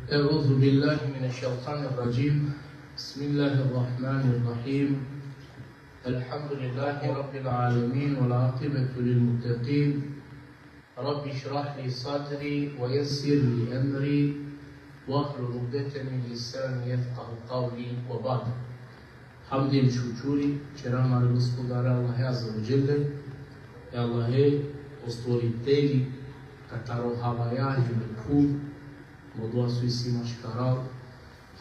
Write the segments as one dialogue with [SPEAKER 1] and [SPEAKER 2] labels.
[SPEAKER 1] أعوذ بالله من الشيطان الرجيم بسم الله الرحمن الرحيم الحمد لله رب العالمين والعاقبة للمتقين رب اشرح لي صدري ويسر لي أمري واحلل عقدة من لساني يفقهوا قولي وبعد Hamdi i šučuri, čera mare gospodara Allahe Azza wa Jelle, e Allahe ostvoritelji, kataro havaya jibekul, modua suisi maškaral,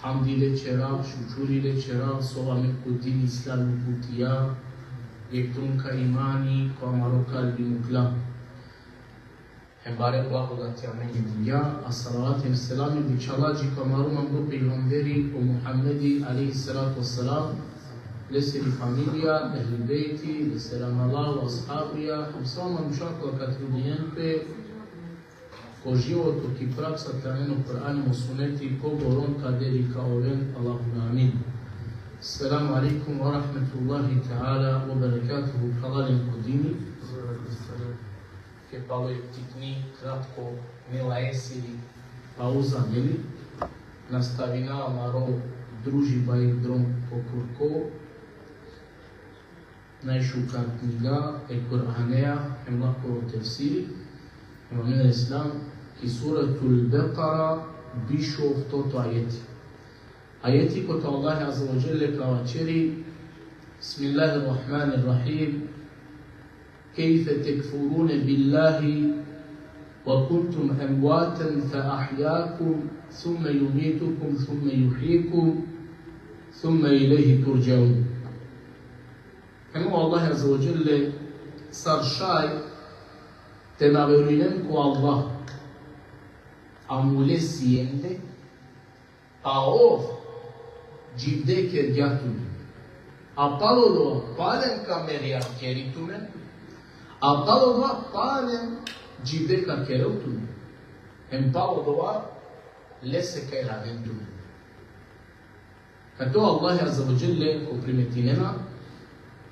[SPEAKER 1] hamdi le čera, šučuri le čera, sova me kudin islami putija, ektrunka imani, ko amaro kalbi mukla. Hembare blagodati ameni dunya, a salavati e selami bi čalađi ko amaro mamdo pejgamberi o Muhammedi alaihi salatu wassalam, لسري فاميليا أهل بيتي لسلام الله وأصحابيا وصوما مشاكل كاتروديان في كوجيوت وكي براكسا تانين القرآن وسنتي كوبورون كادري كاولين اللهم آمين. السلام عليكم ورحمة الله تعالى وبركاته حلال قديمي che palo je ptitni kratko mila esili pauza mili nastavina maro družba i drom pokurko najšuka knjiga e Kur'aneja hem lako tefsiri hem amina islam ki suratul Beqara bišo v toto ajeti. Ajeti kod Allah Azza wa Jelle kao čeri Bismillahirrahmanirrahim كيف تكفرون بالله وكنتم أمواتا فأحياكم ثم يميتكم ثم يحييكم ثم إليه ترجعون. Kamo Allah Azza wa Jelle saršaj te naverujem ko Allah amule sijende a ov gjivde kergjatume a palo do palen kamerja keritume a palo do palen gjivde ka kerautume em palo do lese keraventume. Kad to Allah Azza wa Jelle ko primetinema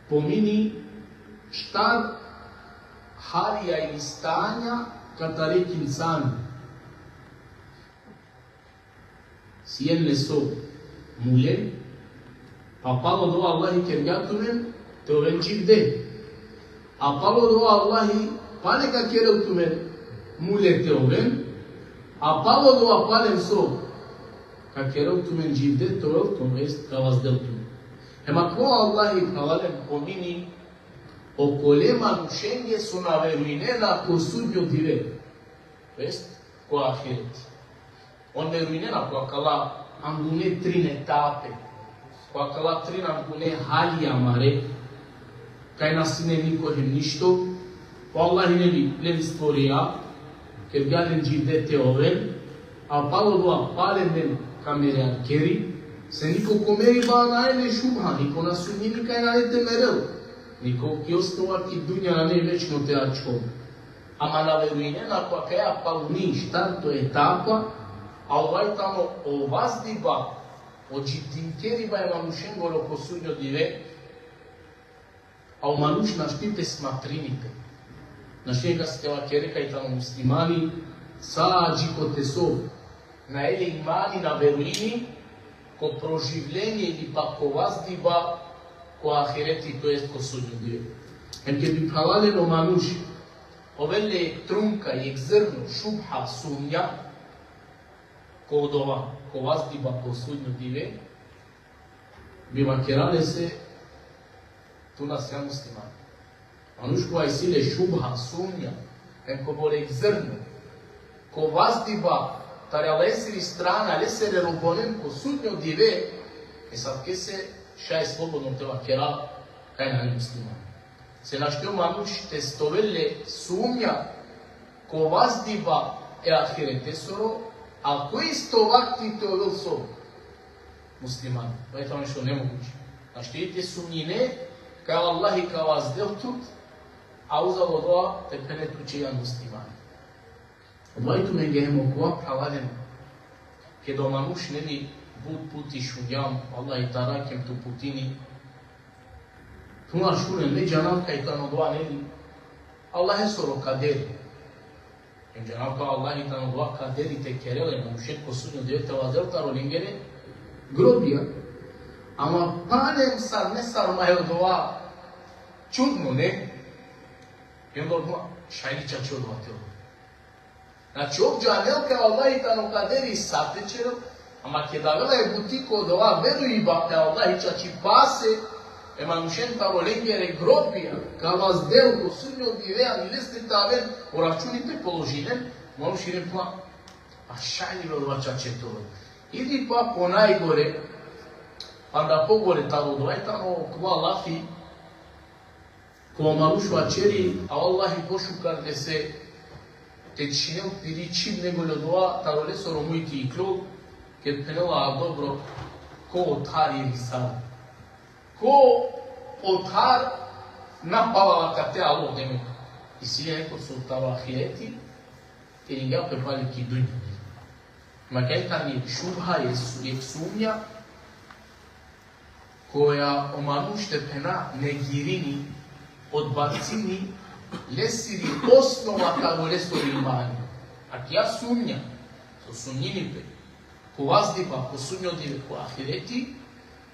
[SPEAKER 1] pomini šta halija ili stanja kada reki insan sijenle so muljen pa palo do Allahi kergatumen te oven čivde a palo do Allahi pale ka kerautumen mulje te oven a palo do apalem so ka kerautumen čivde te oven est ka vazdeltumen. Ema ko Allah i halalem pomini o kolema nušenge su naveruinena ko sudnjo dive. Vest? Ko ahiret. On veruinena ko akala ambune trin etape. Ko akala trin ambune halija mare. Kaj nasine niko hem ništo. Ko Allah i nevi stvorija. Ker galen dživdete oven. A palo doa palemen kamere arkeri. Se niko komeri ba naile šubha, niko na sunji nikaj naile merel. Niko ki ostova ki dunja na ne večno te ačko. Ama na veruinena koja kaja paluni štarto etapa, a ovaj tamo o vazdiba, o džitinkeri ba je manušengolo ko sunjo dive, a o manuš naštite smatrinite. Našega ste ova kereka i tamo muslimani, sa džikote sov, na ele imani na veruini, ko proživljenje ili pa ko vazdiba ko ahireti, to jest ko sudnju dio. Em kad bi halaleno manuši, ovele trunka i zrno, šubha, sumnja, ko odova, ko vazdiba ko sudnju dive, biva kerale se tu nas ja musliman. Manuš koja je sile šubha, sumnja, em ko bole zrno, ko vazdiba tare alesiri strana, alesere robonem ko sudnjo dive, e sad ke se šaj slobodno teva kera, kaj na musliman. Se našteo manuš testovele sumnja, ko vazdiba e ahirete soro, a ko isto vakti te ovel so musliman. To je to nešto nemoguće. Naštijete sumnjine, kaj Allah i kaj vas deltut, a uzalo doa te penetuće jedan musliman. Odvajtu me gehemo kuak halalem, ke do manuš neli bud puti šunjam, Allah i tarakem tu putini. Tuna šuren ne džanam kaj tano doa neli, Allah je soro kader. In general, to Allah i tamo dua kaderi te kerele, na mušet posunju djete vazel taro lingere, grobija. Ama panem sar ne sarmajo dua čudno, ne? I onda odmah, šajnića će odvati ovo. Znači, ovdje anelka Allah i tamo kaderi satečero, ama che davela e butico dova veru iba pe Allah i ceea ce pase e manușen taro lengere grobija, ca vas deu cu sunio divea, ni leste taven, o računi pe položinem, manuši ne pla, a šajnilo dova ceea ce to. Idi pa po najgore, onda pogore taro dova i tamo kva lafi, ko manušu aceri, a Allah i pošukar de se te činel piricim nego le dova taro le soromujti i klog, kad penela dobro, ko otar je risala. Ko otar napavala ka te alo demek. I si je neko su taro ahireti, te ninguém pe pali ki dunja. Magari tani šubha je sumnja koja omanušte pena negirini, odbacini, lesiri osnova kao lesori imani. Ako ja sumnja, to sumnjini pe, ko vazdiba, ko sunjodive, ko ahireti,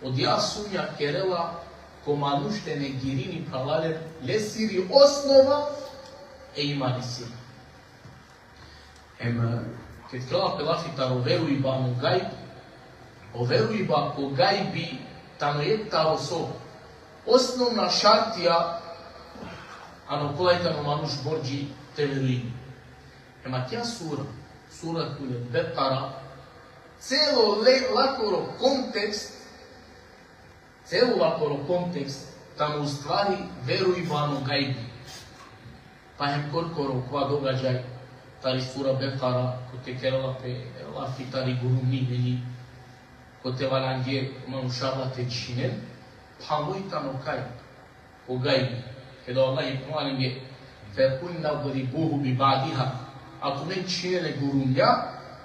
[SPEAKER 1] od ja sumnja kerela, ko manušte negirini pralaler, lesiri osnova e imani sila. Kad krela pelafitar o veru iba no gajb, o veru iba ko gajbi tano je taro so. Osnovna šartija, ano kolajtano manuš borđi te veruini. Tja sura tu je Bekara, celo lakoro kontekst, tamo u stvari veru iba no gajbi. Pa hem korkoro kva događaj, tari sura Bekara, ko te kerala pe lafi tari guru mimeni, ko te valangje manušava te činen, pa moj tamo kaj, o gajbi. Kada Allah i pomalim je, فَيَقُلْ نَضْرِبُوهُ بِبَعْدِهَا. Ako men činele gurumlja,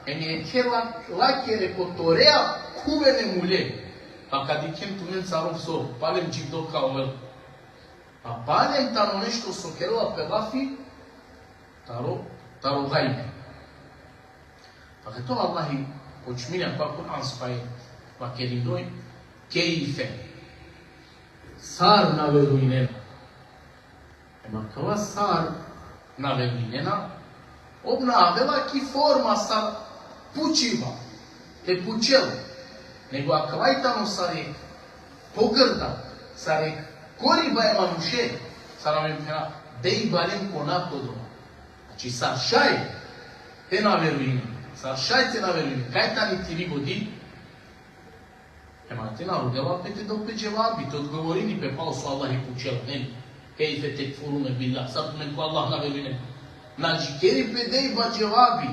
[SPEAKER 1] en je kela lakere kotorea kuvene mulje. Pa kad ikem tu men carov so, palem čivdo kao vel. Pa palem tamo nešto so kerala pe lafi, taro gajbi. Pa kad to Allah i počminja pa Kur'an spaje, pa kerindoj, kejfe. Sar na veruinena. Makava sar na veruinena, obnavela ki forma sa pučiva, te pučel. Nego akvaj tamo sarek pogrda, sarek koriba je manuše, saramem pena, dej barem konako doma. Znači sar šaj te na veruinena, sar šaj te na veruinena. Kaj tani ti vi godi? Te narodela pe te dok pe dževabi, te odgovorini pe pao su Allah i pučel, ne? Kejfe tekfurune billah, sad men ko Allah na veruine. Znači, keri pe dej ba dževabi,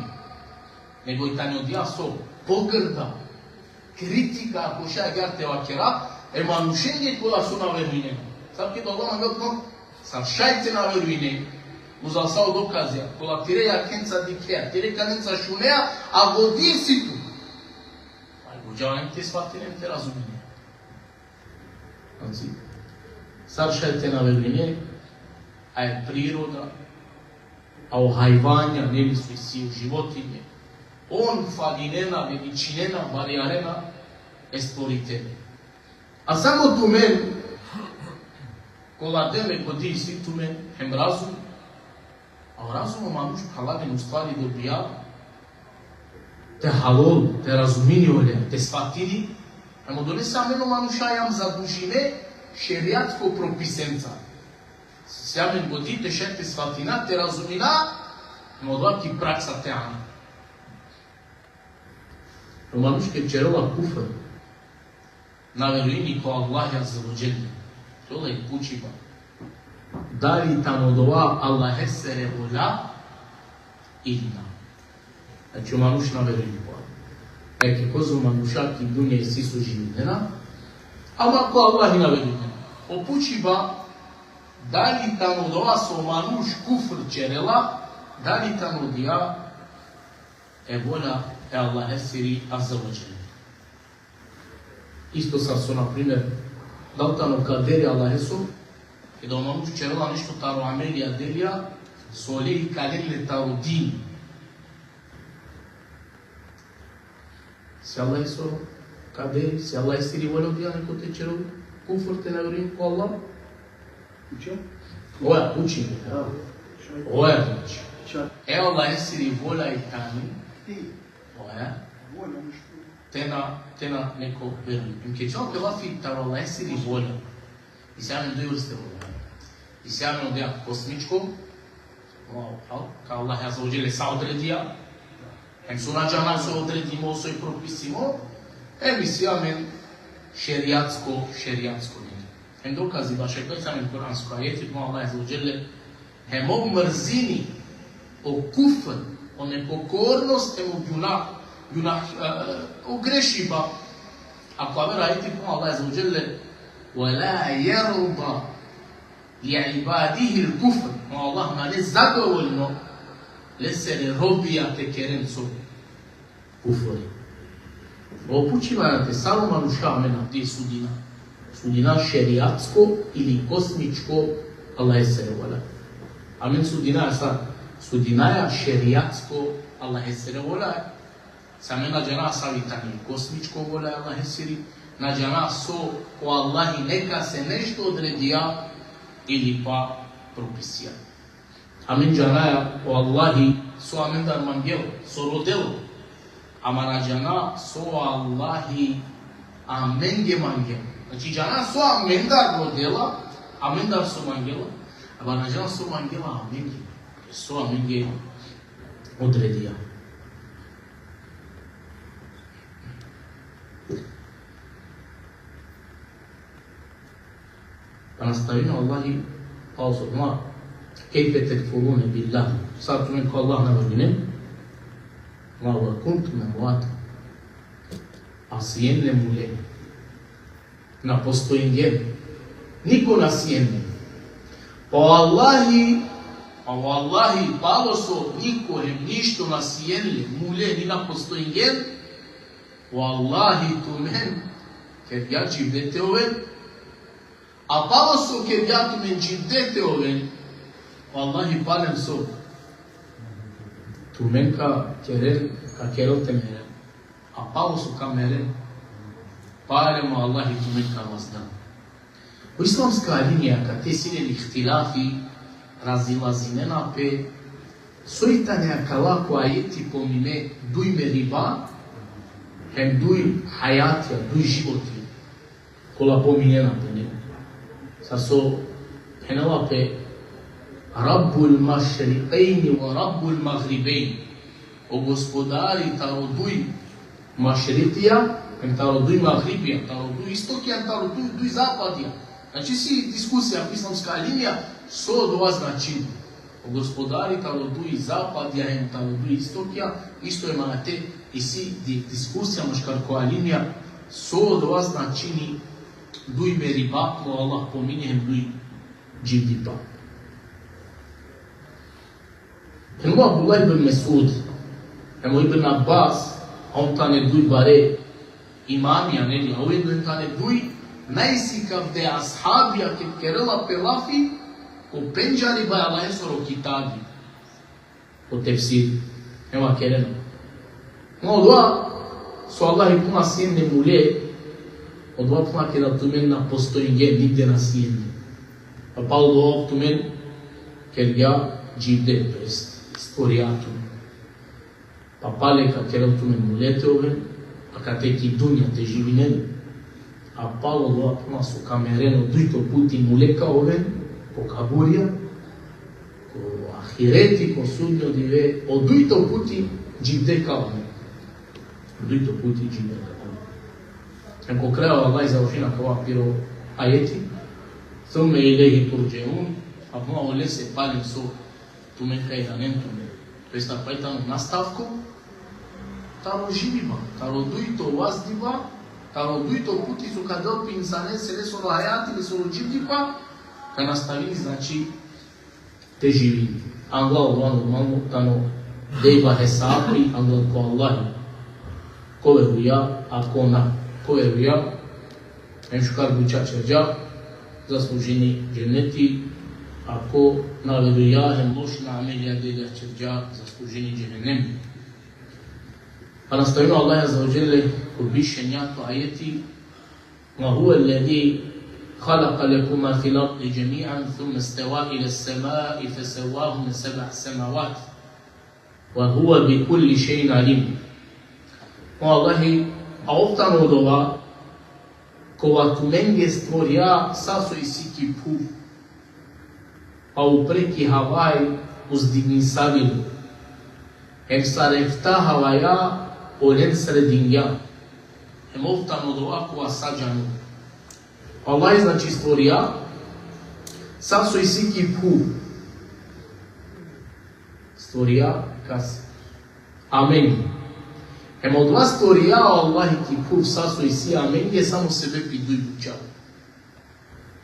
[SPEAKER 1] nego i tani odja so, pogrda, kritika, ako šaj garte vakera, e manušenje kola su na veruine. Sad kada Allah nam velko, sad šajte na veruine, uzal sa od okazija, kola tireja kenca dikea, tire kanenca šunea, a godi si tu. Uđavam te shvatinem te razumine. Znači, saršajte na veruine, a je priroda, a o hajvanja, ne misli si u životinje, on faginena, veličinena, varijarena, estvoritene. A samo tu men, kola deme godi si tu men, hem razum, a o razumu manuš halagen u stvari dobija, te halol, te razuminjole, te sfatili, amo donesa meno manušajam za dužine šerijatsko propisenca. Sjamen godi te šete svatina, te razumina, amo doaki praksa te ana. Manuške čerova kufr, na veruini ko Allah azza wa jalla, tola i pučiva. Dali tamo dova Allah esere vola ilna. Znači, manuš na veruini pola. Eke kozu manušaki dunje si su življena, ama ko Allah na veruini. Opučiva, dali tamo dova so manuš kufr čerela, dali tamo dija e vola e Allah esiri azza wa jalla. Isto sad su, na primjer, da li tamo kaderi Allah esu, i da manuš čerela nešto taro amelija delija, soli i kalele taro din. Se Allah iso kader, se Allah istiri volio dia neko te čero kufr te navrim ko Allah.
[SPEAKER 2] Uče?
[SPEAKER 1] Oja, učim. Oja, učim. Evo Allah istiri volja i tani. Oja. Tena neko veruje. Încă ce pe va fi tarul la esiri volja. I se amen doi vrste volja. I se amen odea kosmičko, ka Allah azza wa jalla sa odredia. Hem suna džana se odredimo, se propisimo. Hem se amen šerijatsko. Hem dokazi vaše koji se amen kuransko ajeti, kuma Allah azza wa jalla hem o mrzini, o kufr, o nepokornost, hem o günah, o grešiba. Ako avera ajeti kuma Allah azza wa jalla وَلَا يَرْضَى لِعِبَادِهِ الْكُفْرِ Allah ne zadovoljno lesere robija te kerenco kufri. Opućivajte Salomanu Šamena gdje je sudina. Sudina šerijatsko ili kosmičko Allah je sere vola. Amen sudina je sad. Sudina je šerijatsko Allah je sere vola. Samena džana savitani kosmičko vola Allah je sere. Na džana so o Allahi neka se nešto odredija ili pa propisija. Amin džana o Allahi so amin dar mangelo, so rodelo. Ama na džana so Allahi amenge mangelo. Znači džana so amin dar rodela, amin dar so mangela. Ama na džana so mangela amenge. So amenge odredija. فنستعين الله قاصد ما كيف تكفرون بالله صارت منك الله نبغينا ما وكنتم أمواتا عصيين لمولين نبوستوين niko nas jene. Wallahi, palo so niko ništo nas jenili, mule ni napostoji jen, wallahi tu men, kad ja čivdete oven, a palo so kad ja tu men čivdete oven, wallahi palem so, tu men ka kerel temeren, a palo so ka meren, palemo Allahi tu men ka vazdan. U islamska linija, kad te sinjeni ihtilafi, razilazimena pe soitanja kalako ajeti pomine dujme riba, hem duj hayatja, duj životi, kola pominena pe ne. Sa so henela pe Rabbul mašriqejni wa Rabbul maghribejni. O gospodari taro duj mašritija, hem taro duj maghribija, taro duj istokija, taro duj zapadija. Znači si diskusija islamska linija so dva značina. O gospodari talo duj zapadja hem talo duj istokija, isto je manate i si diskusija muškarkoa linija so dva značini duj meriba, no Allah pominje hem duj džidipa. Hemo Abdullah ibn Mesud, hemo ibn Abbas, on tane duj bare imamija, neli, a ujedno tane duj najsikav de ashabija ke kerela pelafi ko penjari ba Allah esoro kitabi ko tefsir ema kerena no doa so Allah puna sjenne mule o doa puna kera tumen na postoinge nigde na sjenne pa palo doa tumen kerja jivde to jest istoriatu pa pale ka kera tumen mule te oven a ka te ki dunja te živinen a palo doa puna su kamereno duito puti muleka oven, ko kaburija, ko ahireti, ko sudnjo dive, o duito puti dživdeka oven. Duito puti dživdeka oven. Enko kreo Allah iza ušina kova piro ajeti, thumme ilehi turđeun, a puna ole se palim su tumen kajdanen tumen. To jest apajtanu nastavku, taro živiba, taro duito vazdiba, taro duito puti su kad dopi insane sele solo hayati ili solo dživdipa, kad nastavili znači te živini. Allah normalno tano dejba hesabi, Allah ko Allahi. Ko veruja, a ko na. Ko veruja, hem šukar buča čerđa, zasluženi dženeti, a ko na veruja, hem lošna amelija dejda čerđa, zasluženi dženenem. Pa nastavimo Allah azza wa jalla u bišenjatu ajeti وهو الذي خلق لكم ما في الأرض جميعا ثم استوى إلى السماء فسواهن 7 سماوات وهو بكل شيء عليم. والله أوفتان ودوا كواتمنج استوريا ساسو إسيكي بو أو بريكي هواي uzdigni sabilu. Hem sarefta havaya olen sredinja. Hem oftan od ovakva sađanu. Allah je znači stvorija saso i siki pu. Stvorija kas. Amen. Hem od vas stvorija Allah ki pu saso i si amen je samo sebe pidu i buča.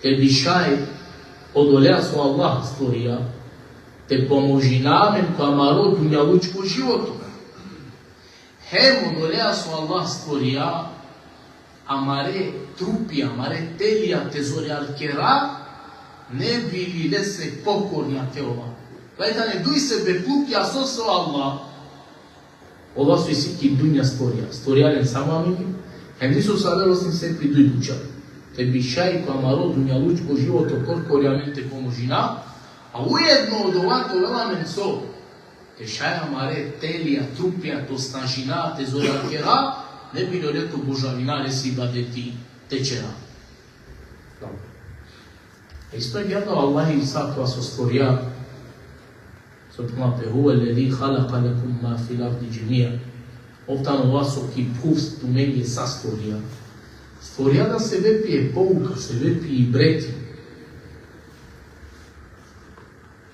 [SPEAKER 1] Te bišaj od olea su Allah stvorija. Te pomoži namen koja maro dunjalučku životu. Hem od olea su Allah stvorija amare trupi, amare telija te zore alkera, ne bili lese pokorna te ova. Gledajte, ne duj sebe pluki, a so Allah. Ova su i siki dunja stvorija. Stvorijalen samo amini, hem nisu savelosti se priduj duča. Te bišaj koja maro dunjalučku životu korkorijamen te pomožina, a ujedno od ovako velamen so, te šaja mare telija, trupija, to snažina, te zore alkera, ne bi li reto božavina resi badeti tečera. Isto je vjerno Allah i sakva so stvorija. Sotmate, huve ledi halaka lekum ma fil ardi džemija. Ovtano vaso ki pust u meni sa stvorija. Stvorija da se vepije pouka, se vepije breti.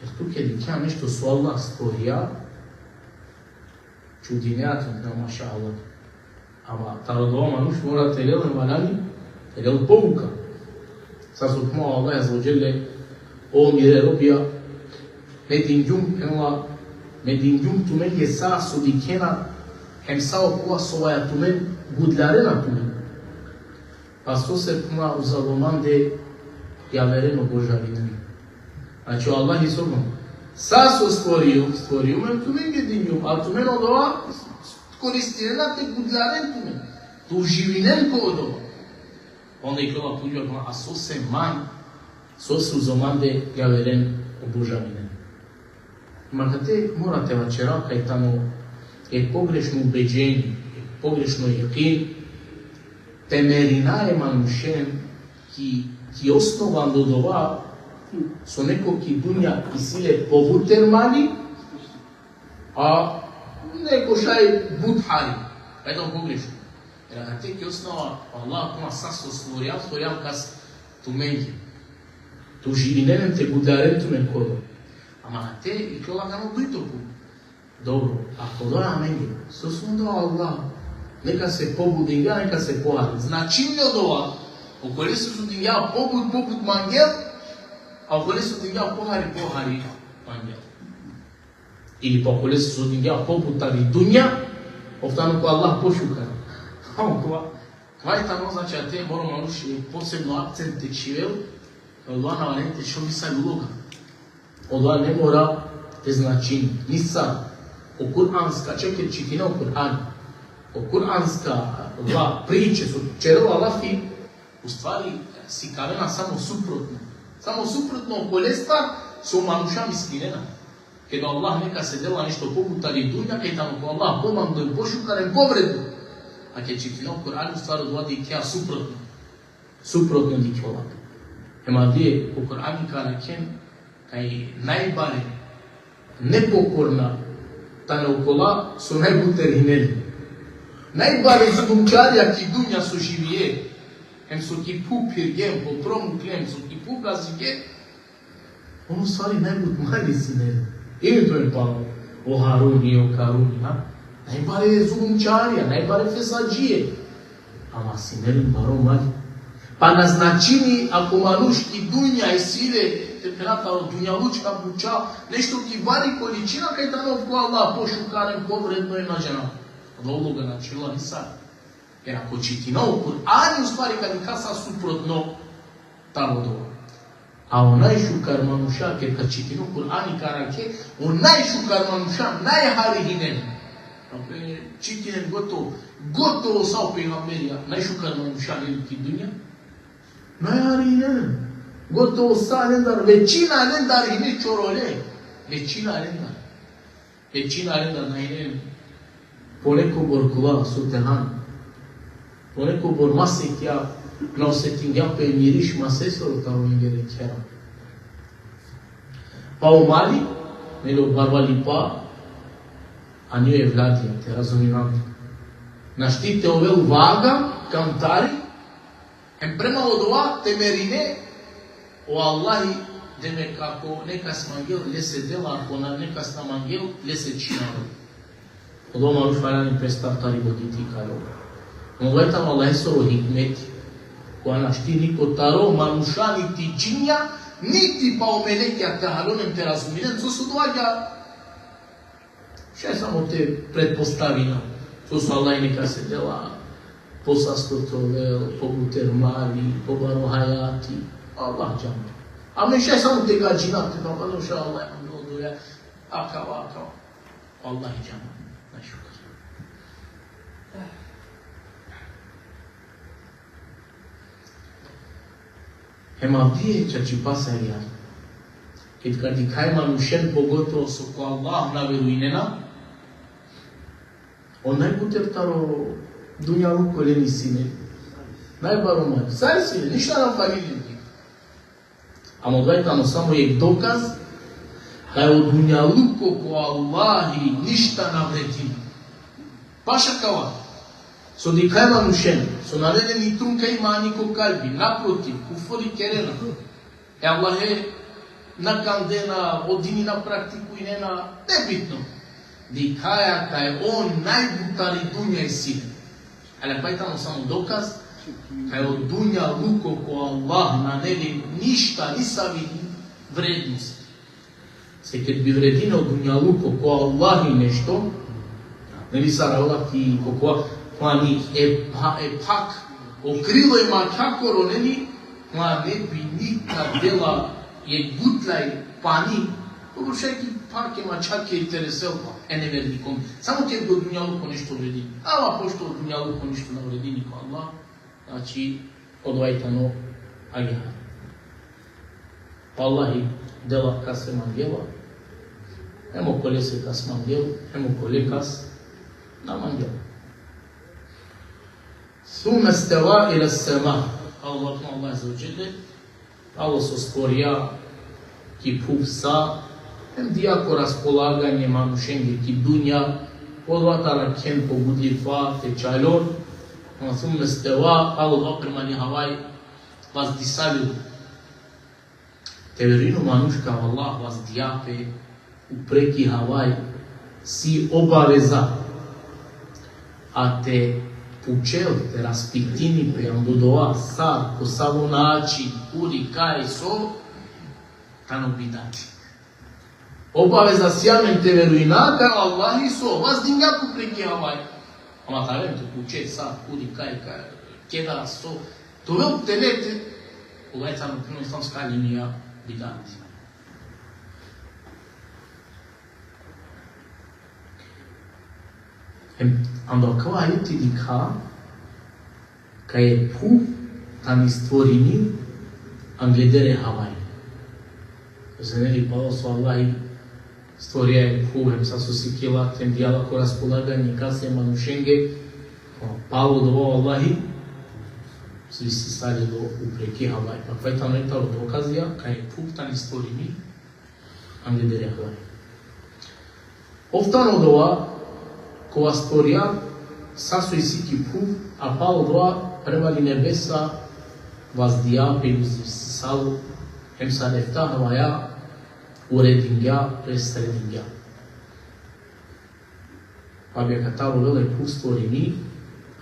[SPEAKER 1] Jer tu kjedi kja nešto su Allah stvorija, čudinjatom na maša Allah. Ama taradoma nuš mora telelen valani, telel pouka. Sad su tmo Allah azza wa jalla o mire robija, medinjum tumen je sa sudikena, hem sao kua sovaja tumen gudlarena tumen. Pa so se puma u zalomande javereno božavinami. Znači Allah je sobom. Sa so stvorio men tumen medinjum, a tumen od ova koristirena te gudlaren tumen. Tu živinen ko od ova. Onda je krova puđa, a so se manj, so se uzomande javeren u božavine. Makate morate večera, kaj tamo je pogrešno ubeđenje, je pogrešno jekin, temerina je manušen, ki osnovan do dova, so neko ki dunja i sile povutermani, a neko šaj budhari. Kaj tamo pogrešno? Jer ako tek je osnova, Allah kuma sasto stvorjal kas tu menje. Tu živinem te budaren tu men kodo. Ama na te i kola gano duitopu. Dobro, ako doja menje, so smo Allah. Neka se pobudinga, neka se pohari. Znači mi od ova, okoli su dinga poput mangel, a okoli su dinga pohari mangel. Ili pa okoli su dinga poput ali dunja, oftano ko Allah pošukara. Kva je tamo, znači, a te moramo nuši posebno akcent tečivel, odva na valente što mi sad uloga. Odva ne mora te značini. Ni sad. O kuranska, čekaj čitina o Kur'anu. O kuranska odva priče su čerova lafi, u stvari si kavena samo suprotno. Samo suprotno okolesta su manuša miskinena. Kada Allah neka se dela nešto poput ali dunja, kaj tamo ko Allah pomam da je pošukaren povredu. A kad čitina u Kur'anu stvar odvodi kja suprotno. Suprotno di kjola. Ema dvije u Kur'anu kada ken kaj najbare nepokorna ta neokola su najbuterhineli. Najbare zbunčarja ki dunja su živije. Hem su ki pupir gem, po promu klem, su ki pugazi gem. Ono stvari najbut mali sineli. Ili to je pa o Haruni, o Karuni, ha? Najbare zubunčarja, najbare fesađije. Ama sineli baro mali. Pa na značini ako manuški dunja i sile temperata od dunja lučka buča, nešto ki bari količina kaj tamo ko Allah pošukaren povredno je nađena. Od ovoga načela ni sad. Jer ako čitina u Kur'ani u stvari kad je kasa suprotno tamo dova. A onaj šukar manuša, jer kad čitina u Kur'ani karake, onaj šukar manuša najharihinen. Čitine gotovo sa u pejgamberija. Najšukar manuša veliki dunja. Najari ne. Gotovo sa nendar. Većina nendar i ne čorole. Većina nendar najne. Poneko borkova sutehan. Poneko bor masekja. Na osetingja pe miriš masesoro tamo ingere kjera. Pa u mali, nelo barbali pa, a nju je vladija, te razumivate. Naštite ovel vaga, kantari, em prema odova temerine, o Allahi, deme kako neka smangel lese dela, ako na neka smangel lese činaro. Od oma rušvaljani predstavtari voditi karo. Mogletam Allah soro hikmeti, koja našti niko taro, manuša, niti džinja, niti pa o melekja kahalonem te razuminem, co se događa. Še samo te pretpostavina. To su Allah neka se dela po sastotovel, po butermali, po barohajati. Allah džambe. A me še samo te gađinate, no pa došao Allah imam doduje, akava. Allah džambe. Najšukar. Ema vdije ća či pasa rijali. Kad kad i kaj manušen pogotovo su ko Allah naveru inena, on najbuter taro dunjalu koljeni sine. Najbaro maj. Sari sine, ništa nam familije. Amo dvajtamo samo je dokaz da je od dunjalu ko Allahi ništa navredi. Paša kava. So di kaj manušen, so navedeni trunka imani ko kalbi, naprotiv, kufori kerena. Allah je na kandena, odini na praktiku i nena, nebitno. Di kaja kaj on najbutari dunja i sine. Ali pa je tamo samo dokaz, kaj od dunja luko ko Allah na nevi ništa, nisavi vrednost. Se kad bi vredino dunja luko ko Allah i nešto, ne bi saravati ko Plani pak, okrilo ima kakoro neni, plani ne bi nikad dela je gutlaj pani, dobro šeki pak ima čak je intereselpa, ne vernikom. Samo kad do dunjaluko nešto vredi. Ama pošto od dunjaluko nešto ne vredi niko Allah, znači odvajtano agihar. Pa Allahi dela kas se mangela, emo kole se kas mangel, emo kole kas na mangela. ثم استوى إلى السماء. Allah azza wa jalla, Allah se stvoria ki pufsa, em diako raspolaganje manušenge ki dunja, odvatala ken pobudli fa te čajlon, ثم استوى, Allah opremani havaj, vas disalju. Teverinu manuška, Allah vas dijape, upreki havaj, si obaveza, a te Pučel te raspitini pe am dodoa sa cu savunaci uri kai so tano bidati. Obaveza sjamen te veruinaka Allah i so vas dinga ku preki havaj. Ama talento puče sa uri kai keda so to veu tenete ovaj tano primo islamska linija bidati. Ando kao ajeti dika, ka je puf tani stvorini angledere havaj. Zaneli pa su Allahi stvoria je pufem, sa su si kila, tem dijala ko raspolaganje, kase manušenge, palo dovo Allahi, svi si stali do upreki havaj. Pa kaj tamo je talo dokazija, ka je puf tani stvorini angledere havaj. Oftano dova, ko vas stvoria, sasu i siki puf, a palo doa prevali nebesa, vas diape i salu, em sa nefta havaja, uredingja, presredingja. Pa bi katalo vele puf stvorini,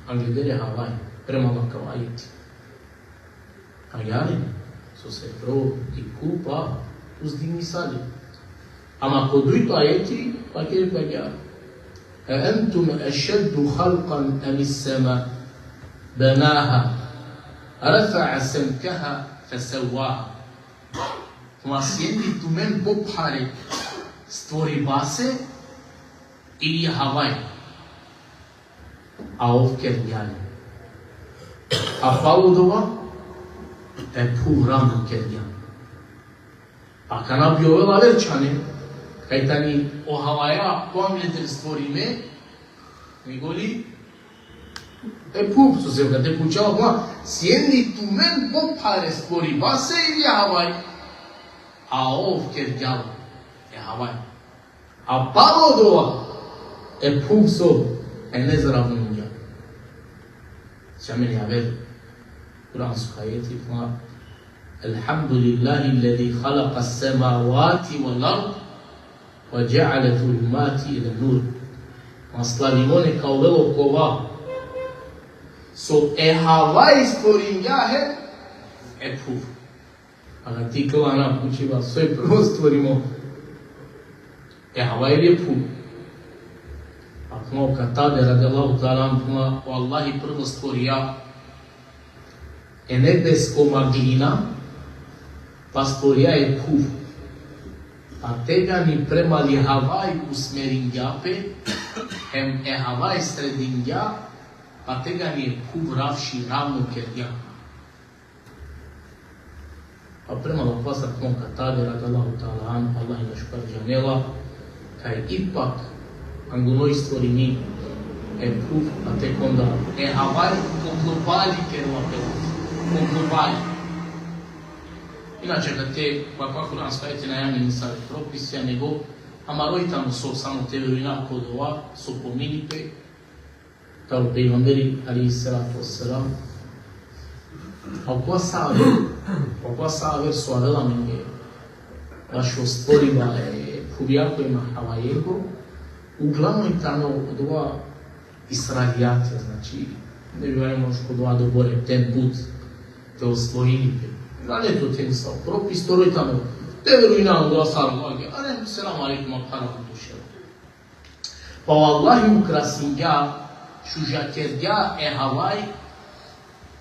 [SPEAKER 1] angledere havaj, prema makavajiti. A jani, so se pro i kupa, uzdigni sali. Ama koduito ajeti, pa kjer pa jani. أأنتم أشد خلقا أم السماء بناها رفع سمكها فسواها. Masjedi tu men pophare stvori base ili havaj. a ovkerjali. A paludova e puvrano kerjali. A kana bi ovela verčane, kaj tani ohavaja poamljetel stvorime, mi goli, e pup, so se vgate pučava, kuma, sjendi tu men popare stvori, base ili havaj, a ovkerjali e havaj. A paludova e pup so, e nezravno nja. Sjameni aver, Kur'ansku ayeti kuma, Alhamdulillahi alladhi khalaqa as-samawati wal-ard wa ja'ala dhulumati ila nur. Ma slavimo neka uvelo kova. So havaj stvorinjahe e puf. A ga ti kova napučiva, sve prvo stvorimo havaj je puf. A kuma Katade radijallahu ta'ala kuma, o Allahi prvo stvorija nebesko maglina, pa stvorija je puf. A tega ni premali havaj usmerinjape, hem havaj sredinja, pa tega ni puf ravši ravno kerja. Pa premalo pasa kuma Katade radijallahu ta'ala Allah je naškar džanela, kaj ipak angunoj stvorini puf, a tek onda havaj poklopali kerla pelati. Inače, da te, kako nam skajete na javnim sad propisja, nego amaroj tamo so samo te veruina kod ova, so pominipe, kao pejgamberi, ali salatu wassalam. A qua saver su avela menge, vašo stvoriva puvijako ima havajeko, uglavnom je tamo od ova israelijate, znači, ne bi vajmo kod ova dobore, ten put, te osvojili. Ali to ten stav propis, to je tamo. Te veruina od asar lage, ali selam alaikum al-haram duše. Pa Allahi ukrasinja, šužakerja havaj,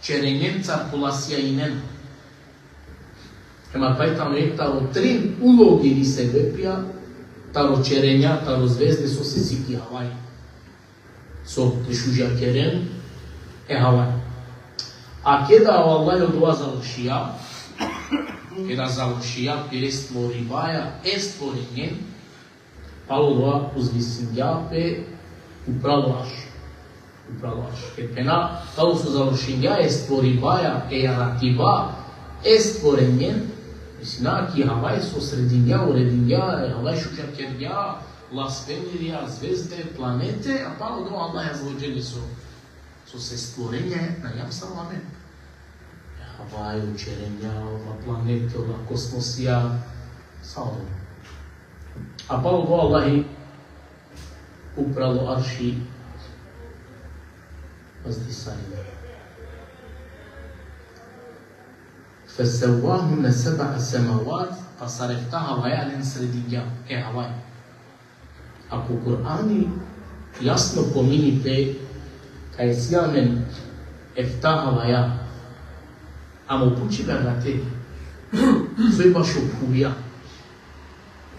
[SPEAKER 1] čerenem carkulasija inen. Ema pa tamo je taro trin ulogi li se bepija, taro čerenja, taro zvezde so se siki havaj. So te šužakeren havaj. A kada Allah od ova završija, pire stvorivaja, stvorenje, palo od ova uzvisinjape upravo aš. Jer pena, talo su završenja, stvorivaja, jarativa, stvorenje, mislim, ki havaj so sredinja, uredinja, havaj šučarkerja, lasvenirja, zvezde, planete, a palo od ova Allah je zvođeli so se stvorenje na jam salame. Havaj, učerenja, ova planete, ova kosmosija, salame. A pa ovo Allahi upravo arši vazdisanje. فسواهن سبع سماوات فصرفتها ويعلن sredinja. Havaj. Ako Kur'ani jasno pominite kaj sjamen eftahavaja, amo pući vergate, so je baš opuvija.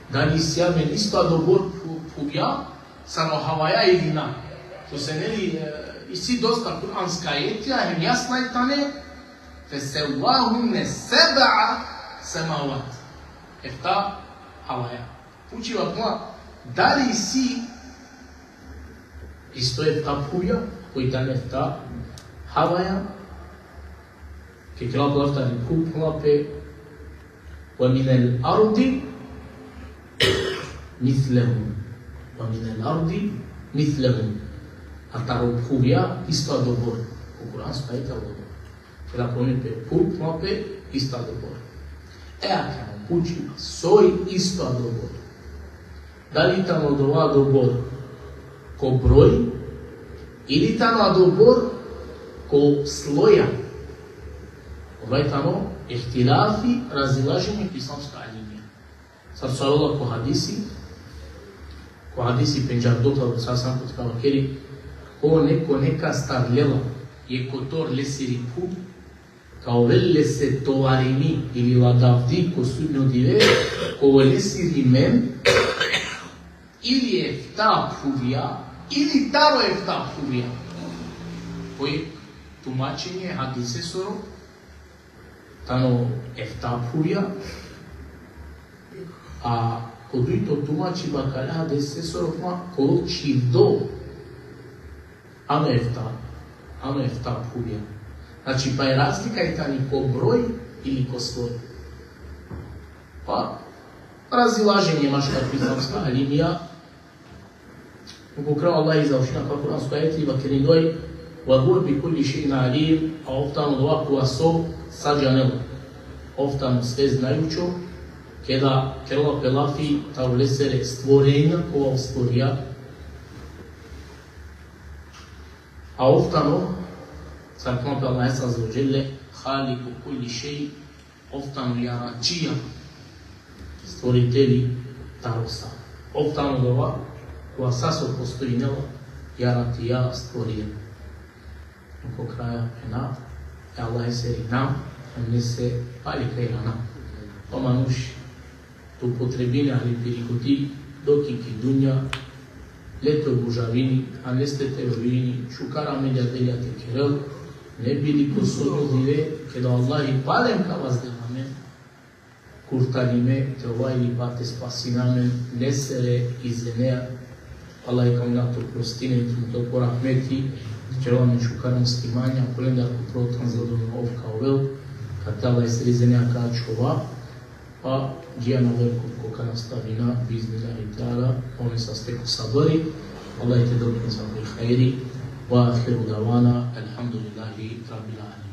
[SPEAKER 1] Da li sjamen isto dobor puvija, samo havaja ili na. To se ne li, isi dosta kuranska etija, hem jasna je tane, fesevahune seba'a samavat. Eftahavaja. Pući vakma, da li si isto eftahuvija, koji tane eftahavaja, che la porta di Kuplape, ومن الأرض مثلهم ومن الأرض مثلهم أتارو بخوبيا إستا دبور القرآن سبحانه وتعالى فلا كوني Kuplape إستا دبور أكان بوجي سوي إستا دبور دالي تانو دوا دبور ko broj ili tamo dobor ko sloja. Ovaj tamo ihtilafi, razilaženje islamska linija. Sad su Allah ko hadisi penjar doktor sasam kot kao keri, ko neko neka stavljela je kotor lesiri pub, kao velle se tovarimi ili ladavdi ko sudnjo dive, ko lesiri men, ili je ta puvija, ili taro je ta puvija. koje tumačenje hadise soro, tano eftapurja, a kodu i to tumači bakale hadise soro ma koloči do ano eftapurja. Znači, pa je razlika i tani ko broj ili ko svoj. Pa, razilaženje maška islamska linija. Pokrao Allah izaušina kao kuransko ajeti, vakini doj, وَهُوَ بِكُلِّ شَيْءٍ عَلِيمٍ, a oftano dova koja so sađanelo. Oftano sve znajućo, kada kerla pelafi ta ulesere stvorenja koja stvorija. A oftano, sarkama pe Allah esa zaođele, haliku kulli šeji, oftano jaračija, stvoriteli tarosa. Oftano dova koja saso postoji nelo, jaratija stvorija. Oko kraja pena, Allah eseri nam, nese palika irana. Omanuš, tu potrebine ali pirikuti, dokiki dunja, leto bužavini, a neste terovini, šukara meljadelja te kerel, ne bili kosododive, kada Allah i palem ka vas delamen, kurtalime, te ovaj li pate spasinamen, nesere izenea, Allah je kam na to prostine, tu to porahmeti, Čelame šukara muslimanja, kolenda kuprotan zadobno ovka ovel, katala je srizenja kačova, pa džijana veliko koka nastavina, biznila i tala, one sa steku sabori, Allah je te dobro za hajri, wa akhiru davana, alhamdulillahi rabbil alamin.